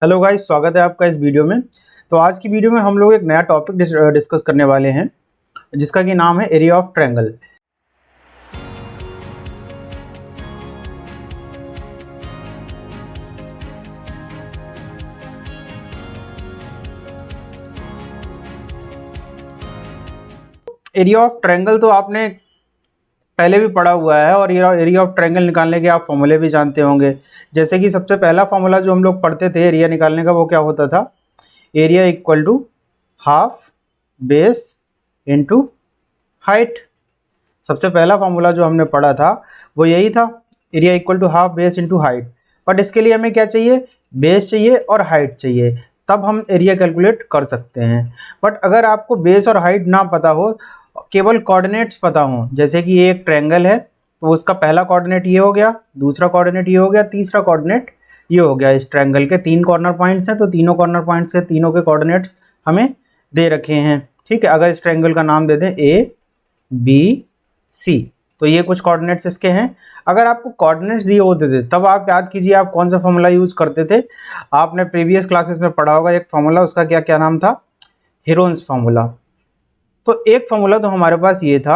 Hello guys, स्वागत है आपका इस वीडियो में। तो आज की वीडियो में हम लोग एक नया टॉपिक डिस्कस करने वाले हैं जिसका कि नाम है area of triangle. Area of triangle तो आपने पहले भी पढ़ा हुआ है और एरिया ऑफ ट्रायंगल निकालने के आप फॉर्मूले भी जानते होंगे। जैसे कि सबसे पहला फॉर्मूला जो हम लोग पढ़ते थे एरिया निकालने का, वो क्या होता था? Area equal to half base into height. सबसे पहला फॉर्मूला जो हमने पढ़ा था वो यही था, area equal to half base into height. But इसके लिए हमें क्या चाहिए? बेस चाहिए और हाइट चाहिए, तब हम एरिया कैलकुलेट कर सकते हैं। बट अगर आपको बेस और हाइट ना पता हो, केवल कोऑर्डिनेट्स पता हो, जैसे कि ये एक ट्रायंगल है तो उसका पहला कोऑर्डिनेट ये हो गया, दूसरा कोऑर्डिनेट ये हो गया, तीसरा कोऑर्डिनेट ये हो गया। इस ट्रायंगल के 3 कॉर्नर पॉइंट्स हैं तो तीनों कॉर्नर पॉइंट्स के तीनों के कोऑर्डिनेट्स हमें दे रखे हैं। ठीक है, अगर इस ट्रायंगल का नाम दे दें ए बी सी, तो ये कुछ कोऑर्डिनेट्स इसके हैं। अगर आपको कोऑर्डिनेट्स दिए होते थे तब आप याद कीजिए आप कौन सा फॉर्मूला यूज करते थे। आपने प्रीवियस क्लासेस में पढ़ा होगा एक फॉर्मूला, उसका क्या क्या नाम था? Heron's formula. तो एक फॉर्मूला तो हमारे पास ये था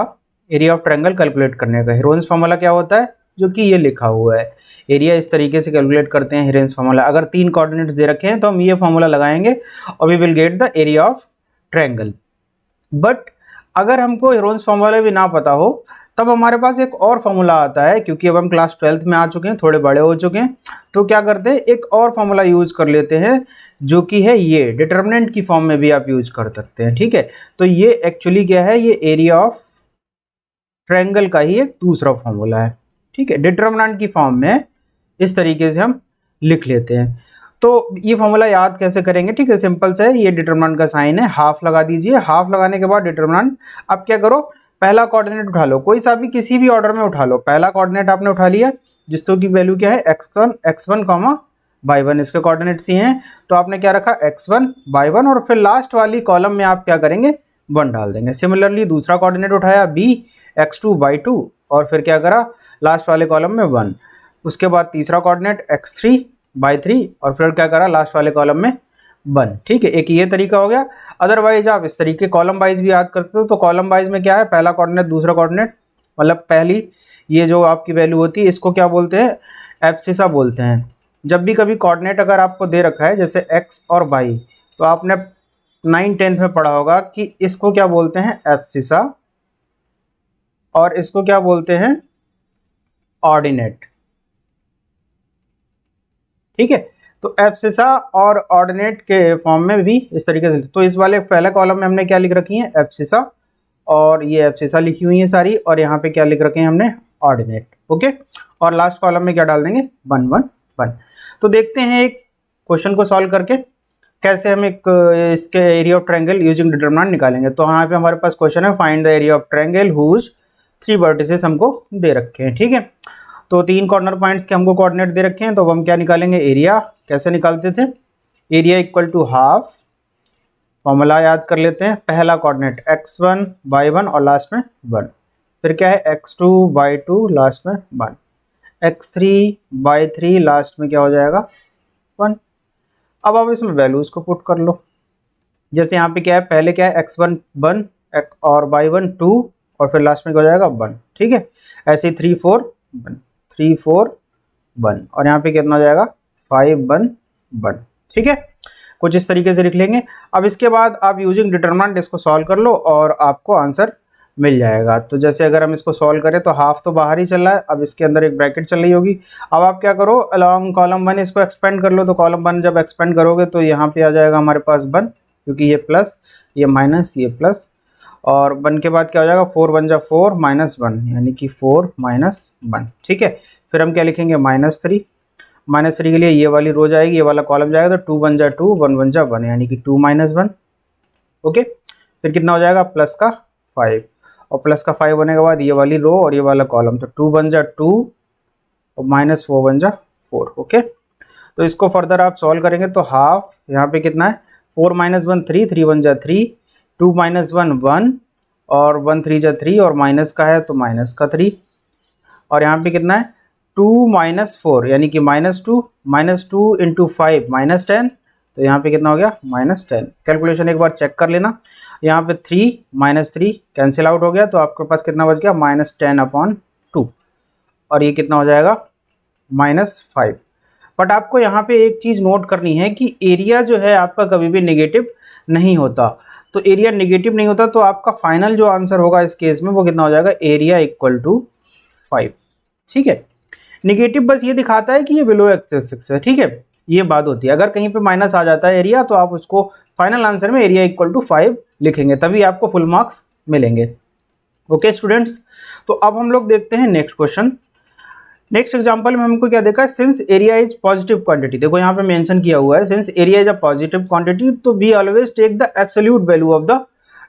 एरिया ऑफ ट्रायंगल कैलकुलेट करने का। हीरोन्स फॉर्मूला क्या होता है? जो कि ये लिखा हुआ है, एरिया इस तरीके से कैलकुलेट करते हैं हीरोन्स फॉर्मूला। अगर 3 कोऑर्डिनेट्स दे रखे हैं तो हम ये फॉर्मूला लगाएंगे और we will get the area of triangle. But अगर हमको हीरोन्स फॉर्मूला भी ना पता हो तब हमारे पास एक और फॉर्मूला आता है, क्योंकि अब हम क्लास 12th में आ चुके हैं, थोड़े बड़े हो चुके हैं, तो क्या करते हैं एक और फॉर्मूला यूज कर लेते हैं जो कि है ये डिटर्मिनेंट की फॉर्म में भी आप यूज कर सकते हैं। ठीक है, तो ये एक्चुअली क्या है? ये एरिया ऑफ ट्रायंगल का ही एक दूसरा फॉर्मूला है। ठीक है, डिटर्मिनेंट की फॉर्म में इस तरीके से हम लिख लेते हैं। तो ये फॉर्मूला याद कैसे करेंगे? ठीक है, सिंपल से है, ये डिटरमिनेंट का साइन है, हाफ लगा दीजिए। हाफ लगाने के बाद डिटरमिनेंट, अब क्या करो, पहला कोऑर्डिनेट उठा लो, कोई सा भी किसी भी ऑर्डर में उठा लो। पहला कोऑर्डिनेट आपने उठा लिया जिसको की वैल्यू क्या है? x1 कॉमा y1, इसके कोऑर्डिनेट्स ही हैं। तो आपने क्या रखा? x1 y1 और फिर लास्ट वाली कॉलम में आप क्या करेंगे? 1 डाल देंगे। सिमिलरली दूसरा कोऑर्डिनेट उठाया b x2 y2 और फिर क्या करा? लास्ट वाले कॉलम में 1। उसके बाद तीसरा कोऑर्डिनेट x3 by3 और फिर क्या करा? लास्ट वाले कॉलम में 1। ठीक है, एक ये तरीका हो गया। अदरवाइज आप इस तरीके कॉलम वाइज भी याद करते हो। तो कॉलम वाइज में क्या है? पहला कोऑर्डिनेट दूसरा कोऑर्डिनेट, मतलब पहली ये जो आपकी वैल्यू होती है इसको क्या बोलते हैं? एब्सिसा बोलते हैं। जब भी कभी कोऑर्डिनेट अगर आपको दे रखा है जैसे x और y, तो आपने 9th-10th में पढ़ा होगा कि इसको क्या बोलते हैं? एब्सिसा, और इसको क्या बोलते हैं? ऑर्डिनेट। ठीक है, तो एब्सिसा और ऑर्डिनेट के फॉर्म में भी इस तरीके से। तो इस वाले पहले कॉलम में हमने क्या लिख रखी है? एब्सिसा, और ये एब्सिसा लिखी हुई है सारी, और यहाँ पे क्या लिख रखे हैं हमने? ऑर्डिनेट। ओके, और लास्ट कॉलम में क्या डाल देंगे? 1 1 1। तो देखते हैं एक क्वेश्चन को सॉल्व करके कैसे हम एक इसके area of triangle using determinant निकालेंगे। तो यहाँ पे हमारे पास क्वेश्चन है, find the area of triangle whose 3 vertices हमको दे रखे हैं। ठीक है, तो 3 कॉर्नर पॉइंट्स के हमको कोऑर्डिनेट दे रखे हैं, तो अब हम क्या निकालेंगे? एरिया। कैसे निकालते थे? Area equal to half, formula याद कर लेते हैं। पहला कोऑर्डिनेट x1 y1 और लास्ट में 1, फिर क्या है? x2 y2 लास्ट में 1, x3 y3 लास्ट में क्या हो जाएगा? 1। अब आप इसमें वैल्यूज को पुट कर लो। जैसे यहाँ पे क्या है? पहले क्या है? x1 1 और y1 2 और फिर लास्ट में क्या हो जाएगा? 1। ठीक है, ऐसे 3 4 1 3 4 1 और यहाँ पे कितना हो जाएगा? 5 1 1। ठीक है, कुछ इस तरीके से लिख लेंगे। अब इसके बाद आप यूजिंग डिटरमिनेंट इसको सॉल्व कर लो और आपको आंसर मिल जाएगा। तो जैसे अगर हम इसको सॉल्व करें तो हाफ तो बाहर ही चल रहा है, अब इसके अंदर एक ब्रैकेट चल रही होगी। अब आप क्या करो? अलॉन्ग कॉलम 1 इसको एक्सपेंड कर लो। तो कॉलम 1 जब एक्सपेंड करोगे तो यहाँ पे आ जाएगा हमारे पास 1, क्योंकि ये प्लस, ये माइनस, ये प्लस, और 1 के बाद क्या हो जाएगा? 4 1 जा 4 माइनस 1, यानी कि 4 माइनस 1। ठीक है, फिर हम क्या लिखेंगे? -3। -3 के लिए ये वाली रो जाएगी, ये वाला कॉलम जाएगा, तो 2 1 जा 2 1 1 जा 1, यानी कि 2 - 1। ओके, फिर कितना हो जाएगा? प्लस का 5, और प्लस का 5 होने के बाद ये वाली रो और ये वाला कॉलम, तो 2 1 जा 2 और -4 1 जा 4। ओके, तो इसको फर्दर आप सॉल्व करेंगे तो हाफ, यहाँ पे कितना है? 4 - 1 3 3 1 जा 3, 2 - 1 1 और 1 3 जा 3 और माइनस का है तो माइनस का 3, और यहाँ पे कितना है? 2 - 4 यानी कि -2 इंटू 5 -10, तो यहाँ पे कितना हो गया -10। कैलकुलेशन एक बार चेक कर लेना। यहाँ पे 3 - 3 कैंसिल आउट हो गया, तो आपके पास कितना बच गया -10/2, और ये कितना हो जाएगा -5। बट आपको यहाँ पे एक चीज़ नोट करनी है कि एरिया जो है आपका कभी भी नेगेटिव नहीं होता। तो एरिया नेगेटिव नहीं होता तो आपका फाइनल जो आंसर होगा इस केस में वो कितना हो जाएगा, एरिया इक्वल टू 5। ठीक है, नेगेटिव बस ये दिखाता है कि ये बिलो एक्स एक्सिस है। ठीक है, ये बात होती है। अगर कहीं पे माइनस आ जाता है एरिया तो आप उसको फाइनल आंसर में एरिया इक्वल टू 5 लिखेंगे, तभी आपको फुल मार्क्स मिलेंगे। ओके स्टूडेंट्स, तो अब हम लोग देखते हैं नेक्स्ट क्वेश्चन। नेक्स्ट एग्जांपल में हमको क्या देखा है, since area is positive quantity. देखो यहाँ पे मेंशन किया हुआ है since area is a positive quantity, तो we always take the absolute value of the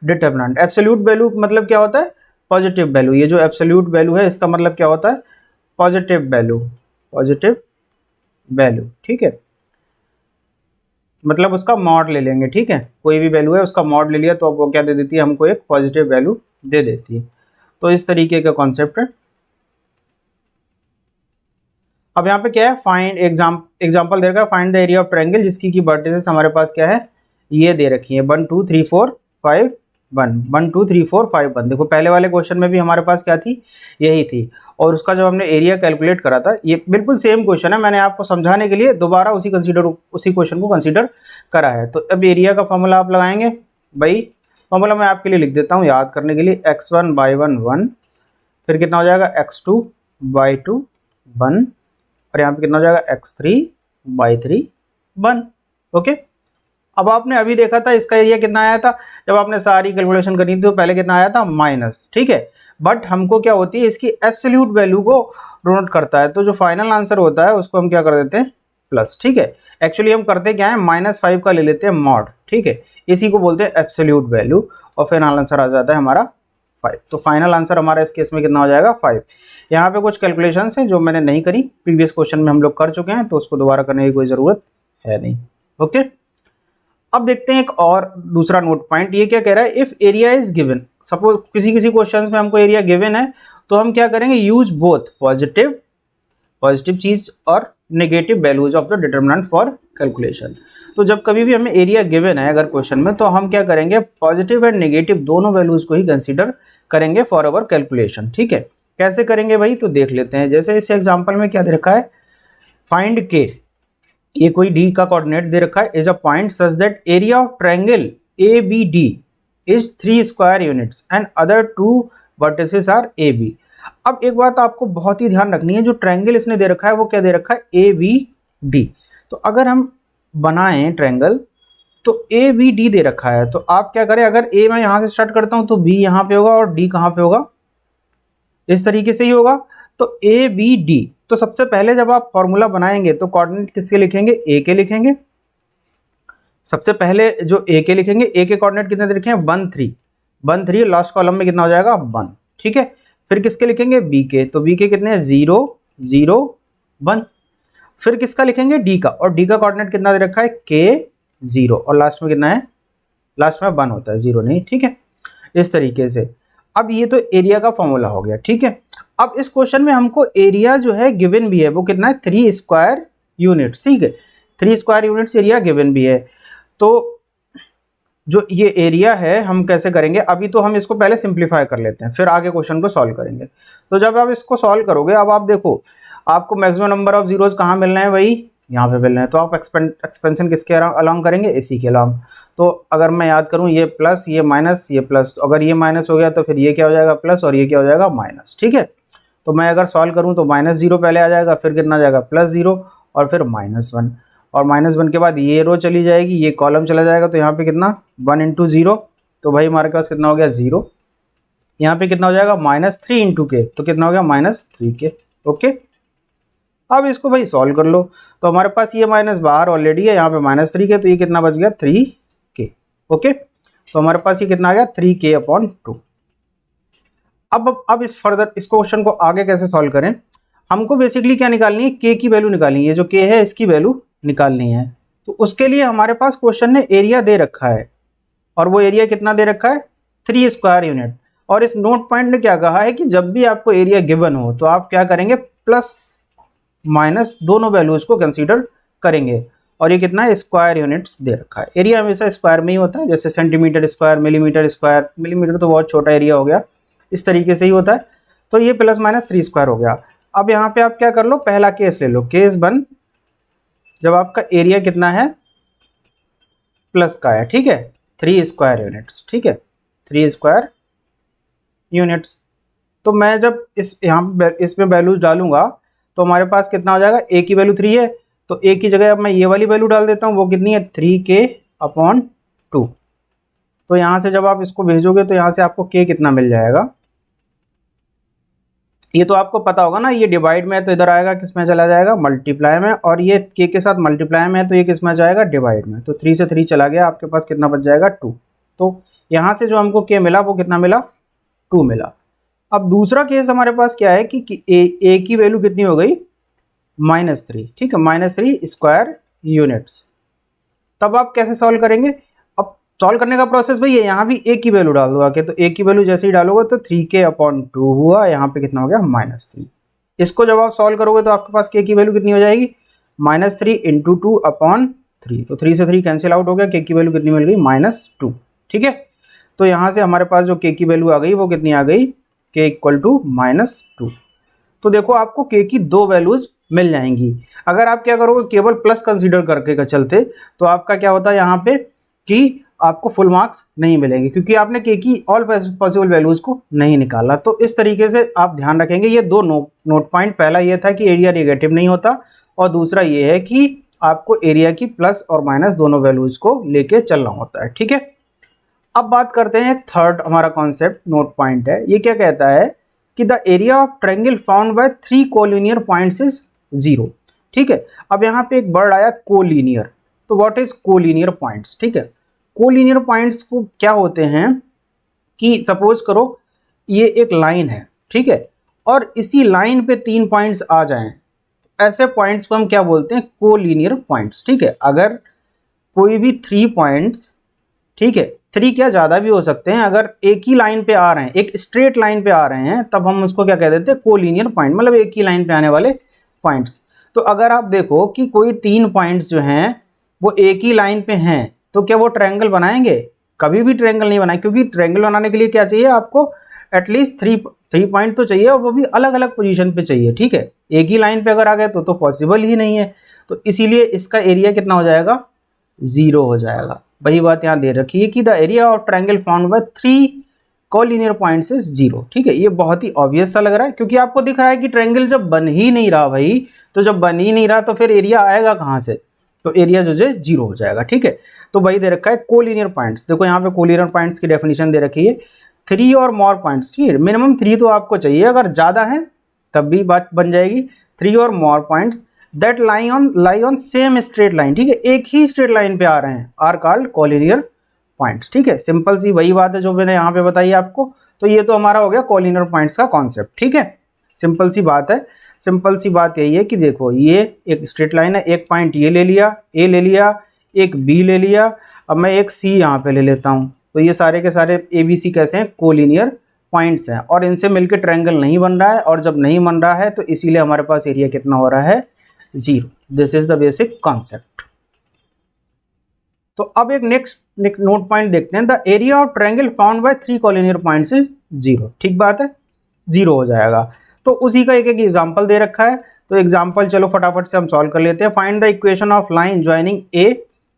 determinant. Absolute value मतलब क्या होता है, पॉजिटिव वैल्यू। ये जो एब्सोल्यूट वैल्यू है इसका मतलब क्या होता है, पॉजिटिव वैल्यू, पॉजिटिव वैल्यू। ठीक है, मतलब उसका मॉड ले लेंगे। ठीक है, कोई भी वैल्यू है उसका मॉड ले लिया तो अब वो क्या दे देती है, हमको एक पॉजिटिव वैल्यू दे देती है। तो इस तरीके का कॉन्सेप्ट है। अब यहाँ पे क्या है, फाइंड एग्जाम्पल दे रखा है, find the area of triangle जिसकी की वर्टिसेस हमारे पास क्या है, ये दे रखी है 1 2 3 4 5 1, 1 2 3 4 5 1। देखो पहले वाले क्वेश्चन में भी हमारे पास क्या थी, यही थी। और उसका जब हमने एरिया कैलकुलेट करा था, ये बिल्कुल सेम क्वेश्चन है, मैंने आपको समझाने के लिए दोबारा उसी क्वेश्चन को कंसीडर करा है। तो अब एरिया का फॉर्मूला आप लगाएंगे भाई, फॉर्मूला मैं आपके लिए लिख देता हूँ याद करने के लिए, x1/1 1, फिर कितना हो जाएगा x2/2 1, और यहाँ पे कितना हो जाएगा x3/3 1। ओके, अब आपने अभी देखा था इसका एरिया कितना आया था, जब आपने सारी कैलकुलेशन करी थी तो पहले कितना आया था माइनस। ठीक है, बट हमको क्या होती है, इसकी एब्सोल्यूट वैल्यू को नोट करता है, तो जो फाइनल आंसर होता है उसको हम क्या कर देते हैं प्लस। ठीक है, एक्चुअली हम करते क्या है, -5 का ले लेते हैं मॉड। ठीक है, इसी को बोलते हैं एब्सोल्यूट वैल्यू, और फाइनल आंसर आ जाता है हमारा 5। तो फाइनल आंसर हमारा इस केस में कितना हो जाएगा 5। यहाँ पे कुछ कैलकुलेशंस हैं जो मैंने नहीं करी, प्रीवियस क्वेश्चन में हम लोग कर चुके हैं, तो उसको दोबारा करने की कोई ज़रूरत है नहीं। ओके, अब देखते हैं एक और दूसरा नोट पॉइंट। ये क्या कह रहा है, if area is given, suppose किसी क्वेश्चन में हमको एरिया गिवन है, तो हम क्या करेंगे, यूज बोथ पॉजिटिव चीज और negative values of the determinant for calculation. तो जब कभी भी हमें एरिया गिवन है अगर क्वेश्चन में, तो हम क्या करेंगे, पॉजिटिव एंड नेगेटिव दोनों वैल्यूज को ही कंसीडर करेंगे फॉर अवर कैलकुलेशन। ठीक है, कैसे करेंगे भाई, तो देख लेते हैं। जैसे इस एग्जांपल में क्या दे रखा है, फाइंड के, ये कोई डी का कोऑर्डिनेट दे रखा है, is a point such that area of triangle ABD is 3 square units and other 2 vertices are AB। अब एक बात आपको बहुत ही ध्यान रखनी है, जो ट्रायंगल इसने दे रखा है वो क्या दे रखा है, ABD। तो अगर हम बनाएं ट्रायंगल, तो ABD दे रखा है, तो आप क्या करें, अगर A मैं यहाँ से स्टार्ट करता हूँ तो B यहाँ पे होगा और D कहाँ पे होगा, इस तरीके से ही होगा। तो ABD, तो सबसे पहले जब आप फॉर्मूला बनाएंगे तो कोऑर्डिनेट किसके लिखेंगे, A के लिखेंगे। सबसे पहले जो A के लिखेंगे, A के कोऑर्डिनेट कितने दे रखे हैं 1 3 1 3, लास्ट कॉलम में कितना हो जाएगा 1। ठीक है, फिर किसके लिखेंगे B के, तो B के कितने हैं 0 0 1। फिर किसका लिखेंगे D का, और D का कोऑर्डिनेट कितना दे रखा है K 0, और लास्ट में कितना है, लास्ट में 1 होता है, 0 नहीं। ठीक है, इस तरीके से। अब ये तो एरिया का फॉर्मूला हो गया। ठीक है, अब इस क्वेश्चन में हमको एरिया जो है गिवन भी है, वो कितना है 3 स्क्वायर यूनिट्स। ठीक है, 3 स्क्वायर यूनिट्स एरिया गिवन भी है। तो जो ये एरिया है हम कैसे करेंगे, अभी तो हम इसको पहले सिंप्लीफाई कर लेते हैं, फिर आगे क्वेश्चन को सॉल्व करेंगे। तो जब आप इसको सॉल्व करोगे, अब आप देखो आपको मैक्सिमम नंबर ऑफ जीरोज कहाँ मिलना है, वही यहाँ पे मिलना है। तो आप एक्सपेंशन किसके अलॉन्ग करेंगे, इसी के अलॉन्ग। तो अगर मैं याद करूँ, ये प्लस, ये माइनस, ये प्लस, तो अगर ये माइनस हो गया तो फिर ये क्या हो जाएगा प्लस, और ये क्या हो जाएगा माइनस। ठीक है, तो मैं अगर सॉल्व करूँ तो -0 पहले आ जाएगा, फिर कितना आ जाएगा +0, और फिर -1, और -1 के बाद ये रो चली जाएगी, ये कॉलम चला जाएगा, तो यहाँ पे कितना 1 × 0, तो भाई हमारे पास कितना हो गया 0। यहाँ पे कितना हो जाएगा -3 × k, तो कितना हो गया -3k। ओके, अब इसको भाई सॉल्व कर लो, तो हमारे पास ये माइनस बाहर ऑलरेडी है, यहाँ पे -3k, तो ये कितना बच गया 3k। ओके, तो हमारे पास ये कितना आ गया 3k/2। अब इस क्वेश्चन को आगे कैसे सॉल्व करें, हमको बेसिकली क्या निकालनी है, k की वैल्यू निकालनी है। ये जो k है इसकी वैल्यू निकालनी है। तो उसके लिए हमारे पास क्वेश्चन ने एरिया दे रखा है, और वो एरिया कितना दे रखा है 3 स्क्वायर यूनिट। और इस नोट पॉइंट ने क्या कहा है कि जब भी आपको एरिया गिवन हो तो आप क्या करेंगे, प्लस माइनस दोनों वैल्यूज को कंसीडर करेंगे। और ये कितना है, स्क्वायर यूनिट्स दे रखा है। एरिया हमेशा स्क्वायर में ही होता है, जैसे centimetre square, millimetre square, millimetre तो बहुत छोटा एरिया हो गया, इस तरीके से ही होता है। तो ये प्लस माइनस 3 स्क्वायर हो गया। अब यहाँ पे आप क्या कर लो, पहला केस ले लो, केस 1, जब आपका एरिया कितना है, प्लस का है, ठीक है, 3 स्क्वायर यूनिट्स, ठीक है, 3 स्क्वायर यूनिट्स। तो मैं जब इसमें वैल्यूज डालूंगा तो हमारे पास कितना हो जाएगा, ए की वैल्यू 3 है, तो ए की जगह अब मैं ये वाली वैल्यू डाल देता हूँ, वो कितनी है, 3k/2। तो यहाँ से जब आप इसको भेजोगे तो यहाँ से आपको k कितना मिल जाएगा, ये तो आपको पता होगा ना, ये डिवाइड में है तो इधर आएगा, किस में चला जाएगा, मल्टीप्लाई में, और ये k के साथ मल्टीप्लाई में है तो ये किस में जाएगा, डिवाइड में। तो 3 से 3 चला गया, आपके पास कितना बच जाएगा, 2। तो यहाँ से जो हमको k मिला वो कितना मिला, 2 मिला। अब दूसरा केस हमारे पास क्या है कि a की वैल्यू कितनी हो गई, -3, ठीक है, -3 स्क्वायर यूनिट्स। तब आप कैसे सॉल्व करेंगे, अब सॉल्व करने का प्रोसेस वही है, यहाँ भी a की वैल्यू डाल दो आके, तो a की वैल्यू जैसे ही डालोगे तो 3k/2 हुआ, यहाँ पे कितना हो गया, -3। इसको जब आप सॉल्व करोगे तो आपके पास k की वैल्यू कितनी हो जाएगी, -3 × 2/3। तो 3 से 3 कैंसिल आउट हो गया, k की वैल्यू कितनी मिल गई, -2, ठीक है। तो यहाँ से हमारे पास जो k की वैल्यू आ गई वो कितनी आ गई, k = -2। तो देखो आपको k की 2 वैल्यूज मिल जाएंगी। अगर आप क्या करोगे, केवल प्लस कंसीडर करके का चलते तो आपका क्या होता है यहाँ पे कि आपको फुल मार्क्स नहीं मिलेंगे, क्योंकि आपने k की ऑल पॉसिबल वैल्यूज को नहीं निकाला। तो इस तरीके से आप ध्यान रखेंगे। ये दो नोट पॉइंट, पहला ये था कि एरिया नेगेटिव नहीं होता, और दूसरा ये है कि आपको एरिया की प्लस और माइनस दोनों वैल्यूज को लेके चलना होता है, ठीक है। अब बात करते हैं, एक थर्ड हमारा कॉन्सेप्ट नोट पॉइंट है। ये क्या कहता है कि the area of triangle found by 3 collinear points is 0, ठीक है। अब यहाँ पे एक वर्ड आया कोलिनियर, तो व्हाट इज कोलिनियर पॉइंट्स, ठीक है। कोलिनियर पॉइंट्स को क्या होते हैं कि सपोज करो ये एक लाइन है, ठीक है, और इसी लाइन पे 3 पॉइंट्स आ जाएं, ऐसे पॉइंट्स को हम क्या बोलते हैं, कोलिनियर पॉइंट्स, ठीक है। अगर कोई भी 3 पॉइंट्स, ठीक है, 3 क्या ज़्यादा भी हो सकते हैं, अगर एक ही लाइन पे आ रहे हैं, एक स्ट्रेट लाइन पे आ रहे हैं, तब हम उसको क्या कह देते हैं, कोलिनियर पॉइंट, मतलब एक ही लाइन पे आने वाले पॉइंट्स। तो अगर आप देखो कि कोई 3 पॉइंट्स जो हैं वो एक ही लाइन पे हैं, तो क्या वो ट्रायंगल बनाएंगे, कभी भी ट्रायंगल नहीं बनाए, क्योंकि ट्रायंगल बनाने के लिए क्या चाहिए आपको, एटलीस्ट 3 पॉइंट तो चाहिए, और वो भी अलग अलग पोजीशन पे चाहिए, ठीक है। एक ही लाइन पे अगर आ गए तो पॉसिबल ही नहीं है। तो इसीलिए इसका एरिया कितना हो जाएगा, 0 हो जाएगा। वही बात यहाँ दे रखी है कि the area of triangle found by 3 collinear points is 0, ठीक है। ये बहुत ही ऑब्वियस सा लग रहा है, क्योंकि आपको दिख रहा है कि ट्रायंगल जब बन ही नहीं रहा भाई, तो जब बन ही नहीं रहा तो फिर एरिया आएगा कहाँ से, तो एरिया जो है 0 हो जाएगा, ठीक है। तो वही दे रखा है कोलिनियर पॉइंट्स। देखो यहाँ पे कोलिनियर पॉइंट्स की डेफिनेशन दे रखी है, 3 और मोर पॉइंट्स, ठीक है, मिनिमम 3 तो आपको चाहिए, अगर ज़्यादा है तब भी बात बन जाएगी, 3 और more points that lie on same straight line, ठीक है, एक ही स्ट्रेट लाइन पे आ रहे हैं, आर कॉल्ड कोलिनियर पॉइंट्स, ठीक है। सिंपल सी वही बात है जो मैंने यहाँ पे बताई आपको। तो ये तो हमारा हो गया कोलिनियर पॉइंट्स का कॉन्सेप्ट, ठीक है। सिंपल सी बात है, सिंपल सी बात यही है कि देखो ये एक स्ट्रेट लाइन है, एक पॉइंट ये ले लिया, ए ले लिया, एक बी ले लिया, अब मैं एक सी यहाँ पे ले लेता हूँ। तो ये सारे के सारे ए बी सी कैसे हैं, कोलिनियर पॉइंट्स हैं, और इनसे मिलकर ट्रायंगल नहीं बन रहा है, और जब नहीं बन रहा है तो इसीलिए हमारे पास एरिया कितना हो रहा है, 0। This is the basic concept. तो अब एक नेक्स्ट नोट पॉइंट देखते हैं, the area of triangle found by 3 collinear points is 0, ठीक बात है, 0 हो जाएगा। तो उसी का एक एग्जांपल दे रखा है, तो एग्जांपल चलो फटाफट से हम सॉल्व कर लेते हैं। Find the equation of line joining A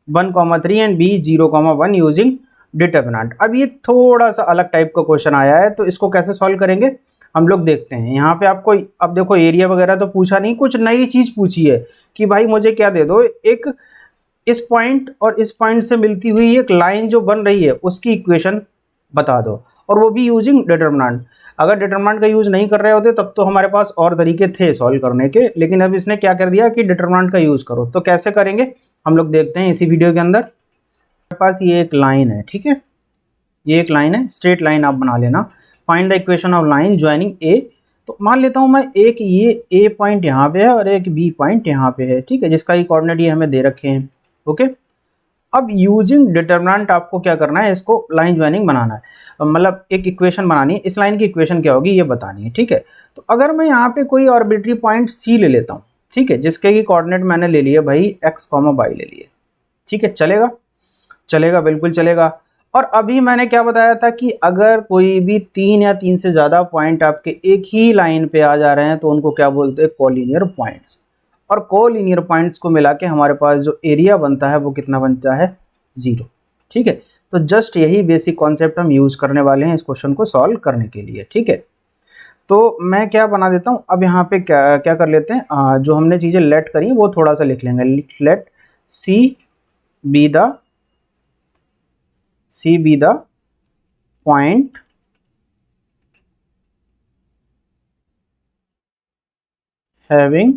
1,3 and B 0,1 using determinant. अब ये थोड़ा सा अलग टाइप का क्वेश्चन आया है, तो इसको कैसे सॉल्व करेंगे हम लोग देखते हैं। यहाँ पे आपको अब देखो एरिया वगैरह तो पूछा नहीं, कुछ नई चीज़ पूछी है कि भाई मुझे क्या दे दो, एक इस पॉइंट और इस पॉइंट से मिलती हुई एक लाइन जो बन रही है उसकी इक्वेशन बता दो, और वो भी यूजिंग डिटर्मिनेंट। अगर डिटर्मिनेंट का यूज़ नहीं कर रहे होते तब तो हमारे पास और तरीके थे सॉल्व करने के, लेकिन अब इसने क्या कर दिया कि डिटर्मिनेंट का यूज़ करो। तो कैसे करेंगे हम लोग देखते हैं इसी वीडियो के अंदर। हमारे पास ये एक लाइन है, ठीक है, ये एक लाइन है, स्ट्रेट लाइन आप बना लेना। Find the equation of line joining A. तो मान लेता हूँ मैं एक ये ए पॉइंट यहाँ पे है और एक बी पॉइंट यहाँ पे है, ठीक है, जिसका ही कोऑर्डिनेट ये हमें दे रखे हैं, ओके। अब यूजिंग डिटर्मिनेंट आपको क्या करना है, इसको लाइन ज्वाइनिंग बनाना है, मतलब एक इक्वेशन बनानी है। इस लाइन की इक्वेशन क्या होगी ये बतानी है, ठीक है। तो अगर मैं यहाँ पे कोई आर्बिट्री पॉइंट सी ले लेता हूँ, ठीक है, जिसके की कोऑर्डिनेट मैंने ले लिए भाई x, y ले लिए। ठीक है, चलेगा, चलेगा, बिल्कुल चलेगा। और अभी मैंने क्या बताया था कि अगर कोई भी 3 या 3 से ज़्यादा पॉइंट आपके एक ही लाइन पे आ जा रहे हैं तो उनको क्या बोलते हैं, कोलिनियर पॉइंट्स। और कोलिनियर पॉइंट्स को मिला के हमारे पास जो एरिया बनता है वो कितना बनता है, 0। ठीक है, तो जस्ट यही बेसिक कॉन्सेप्ट हम यूज़ करने वाले हैं इस क्वेश्चन को सॉल्व करने के लिए। ठीक है, तो मैं क्या बना देता हूँ अब यहाँ पे, क्या क्या कर लेते हैं, जो हमने चीज़ें लेट करी वो थोड़ा सा लिख लेंगे। Let C be the point having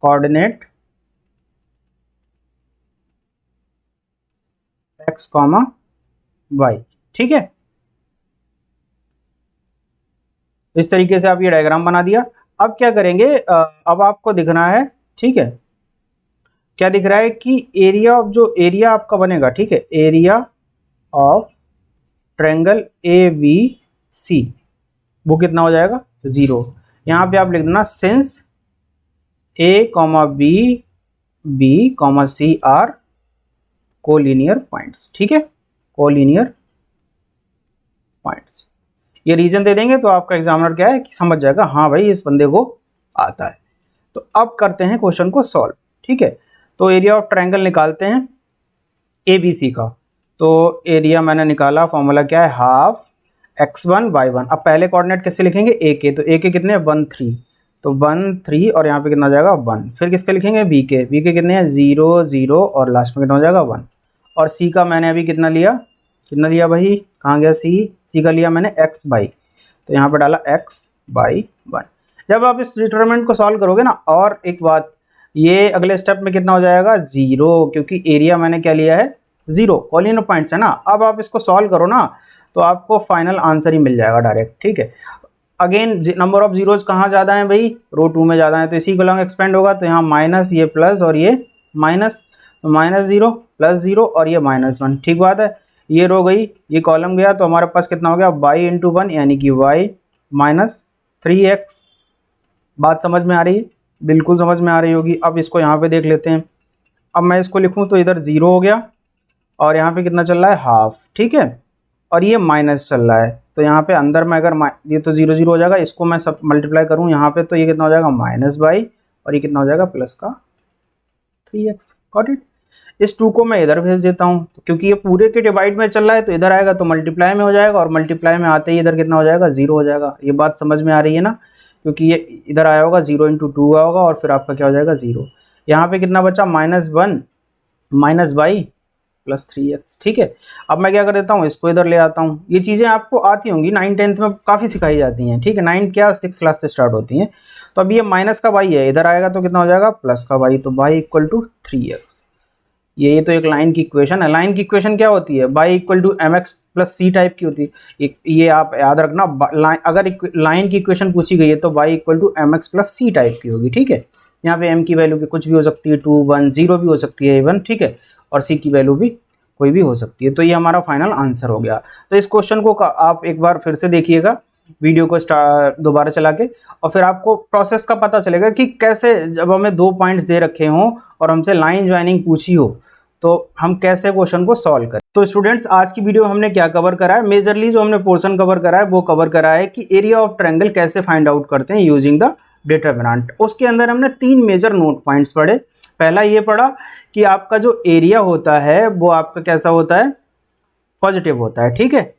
coordinate x, y। ठीक है, इस तरीके से आप ये डायग्राम बना दिया। अब क्या करेंगे, अब आपको दिखना है, ठीक है, क्या दिख रहा है कि एरिया ऑफ, जो एरिया आपका बनेगा, ठीक है, एरिया ऑफ ट्रायंगल ABC वो कितना हो जाएगा, 0। यहाँ पे आप लिख देना since A, B, C are collinear points. ठीक है, कोलिनियर पॉइंट्स, ये रीजन दे देंगे तो आपका एग्जामिनर क्या है कि समझ जाएगा, हाँ भाई इस बंदे को आता है। तो अब करते हैं क्वेश्चन को सॉल्व। ठीक है, तो एरिया ऑफ ट्रायंगल निकालते हैं ABC का। तो एरिया मैंने निकाला, फॉर्मूला क्या है, हाफ x1 y1। अब पहले कोऑर्डिनेट कैसे लिखेंगे, a के, तो a के कितने हैं, 1 3, तो 1 3 और यहाँ पे कितना हो जाएगा 1। फिर किसके लिखेंगे, b के कितने हैं 0 0 और लास्ट में कितना हो जाएगा 1। और c का मैंने अभी कितना लिया भाई, कहाँ गया c का लिया मैंने x बाई, तो यहाँ पे डाला x बाई 1। जब आप इस डिटरमिनेंट को सॉल्व करोगे ना, और एक बात, ये अगले स्टेप में कितना हो जाएगा 0, क्योंकि एरिया मैंने क्या लिया है 0, कोलिनियर पॉइंट्स है ना। अब आप इसको सॉल्व करो ना तो आपको फाइनल आंसर ही मिल जाएगा डायरेक्ट। ठीक है, अगेन नंबर ऑफ जीरोज कहाँ ज़्यादा है भाई, रो 2 में ज़्यादा है, तो इसी को लॉन्ग एक्सपेंड होगा, तो यहाँ माइनस, ये प्लस और ये माइनस, तो -0 +0 और ये -1। ठीक बात है, ये रो गई, ये कॉलम गया, तो हमारे पास कितना हो गया y × 1 यानी कि y -3x। बात समझ में आ रही है, बिल्कुल समझ में आ रही होगी। अब इसको यहाँ पे देख लेते हैं। अब मैं इसको लिखूँ तो इधर 0 हो गया और यहाँ पे कितना चल रहा है, हाफ। ठीक है, और ये माइनस चल रहा है, तो यहाँ पे अंदर में अगर ये तो 0 0 हो जाएगा, इसको मैं सब मल्टीप्लाई करूँ यहाँ पे, तो ये कितना हो जाएगा -y और ये कितना हो जाएगा प्लस का 3x। Got it. इस 2 को मैं इधर भेज देता हूँ, क्योंकि ये पूरे के डिवाइड में चल रहा है, तो इधर आएगा तो मल्टीप्लाई में हो जाएगा, और मल्टीप्लाई में आते ही इधर कितना हो जाएगा 0 हो जाएगा। ये बात समझ में आ रही है ना, क्योंकि ये इधर आया होगा 0 × 2 आया होगा और फिर आपका क्या हो जाएगा 0। यहाँ पे कितना बचा, -1 -y प्लस 3x। ठीक है, अब मैं क्या कर देता हूँ, इसको इधर ले आता हूँ। ये चीज़ें आपको आती होंगी, 9 10th में काफ़ी सिखाई जाती हैं। ठीक है, 9 क्या 6 क्लास से स्टार्ट होती हैं। तो अब ये माइनस का y है, इधर आएगा तो कितना हो जाएगा प्लस का y, तो y = 3x। ये तो एक लाइन की इक्वेशन है। लाइन की इक्वेशन क्या होती है, y = mx + c टाइप की होती है। ये आप याद रखना, अगर लाइन की इक्वेशन पूछी गई है तो y = mx + c टाइप की होगी। ठीक है, यहाँ पे m की वैल्यू कुछ भी हो सकती है, 2 1 0 भी हो सकती है इवन। ठीक है, और c की वैल्यू भी कोई भी हो सकती है। तो ये हमारा फाइनल आंसर हो गया। तो इस क्वेश्चन को आप एक बार फिर से देखिएगा, वीडियो को दोबारा चला के, और फिर आपको प्रोसेस का पता चलेगा कि कैसे, जब हमें 2 पॉइंट्स दे रखे हों और हमसे लाइन ज्वाइनिंग पूछी हो तो हम कैसे क्वेश्चन को सॉल्व करें। तो स्टूडेंट्स, आज की वीडियो हमने क्या कवर करा है, मेजरली जो हमने पोर्शन कवर करा है वो कवर करा है कि एरिया ऑफ ट्रायंगल कैसे फाइंड आउट करते हैं यूजिंग द डिटरमिनेंट। उसके अंदर हमने 3 मेजर नोट पॉइंट्स पढ़े। पहला ये पढ़ा कि आपका जो एरिया होता है वो आपका कैसा होता है, पॉजिटिव होता है। ठीक है,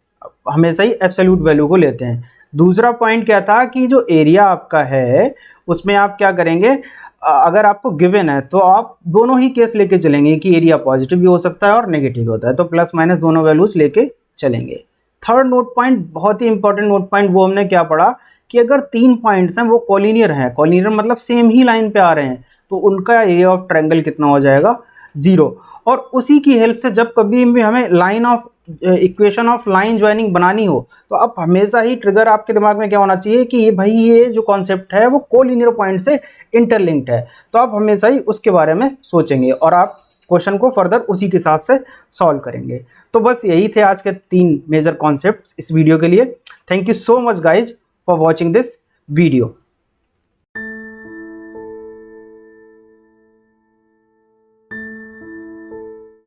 हमेशा ही एब्सोल्यूट वैल्यू को लेते हैं। दूसरा पॉइंट क्या था कि जो एरिया आपका है उसमें आप क्या करेंगे, अगर आपको गिवन है तो आप दोनों ही केस लेके चलेंगे कि एरिया पॉजिटिव भी हो सकता है और नेगेटिव होता है, तो प्लस माइनस दोनों वैल्यूज लेके चलेंगे। थर्ड नोट पॉइंट, बहुत ही इंपॉर्टेंट नोट पॉइंट, वो हमने क्या पढ़ा कि अगर 3 पॉइंट्स हैं वो कोलिनियर हैं, कोलिनियर मतलब सेम ही लाइन पे आ रहे हैं, तो उनका एरिया ऑफ ट्रायंगल कितना हो जाएगा 0। और उसी की हेल्प से जब कभी भी हमें line of equation of line joining बनानी हो तो अब हमेशा ही ट्रिगर आपके दिमाग में क्या होना चाहिए कि ये भाई ये जो कॉन्सेप्ट है वो कोलिनियर पॉइंट से इंटरलिंक्ड है, तो आप हमेशा ही उसके बारे में सोचेंगे और आप क्वेश्चन को फर्दर उसी के हिसाब से सॉल्व करेंगे। तो बस यही थे आज के 3 मेजर कॉन्सेप्ट्स इस वीडियो के लिए। Thank you so much guys for watching this video.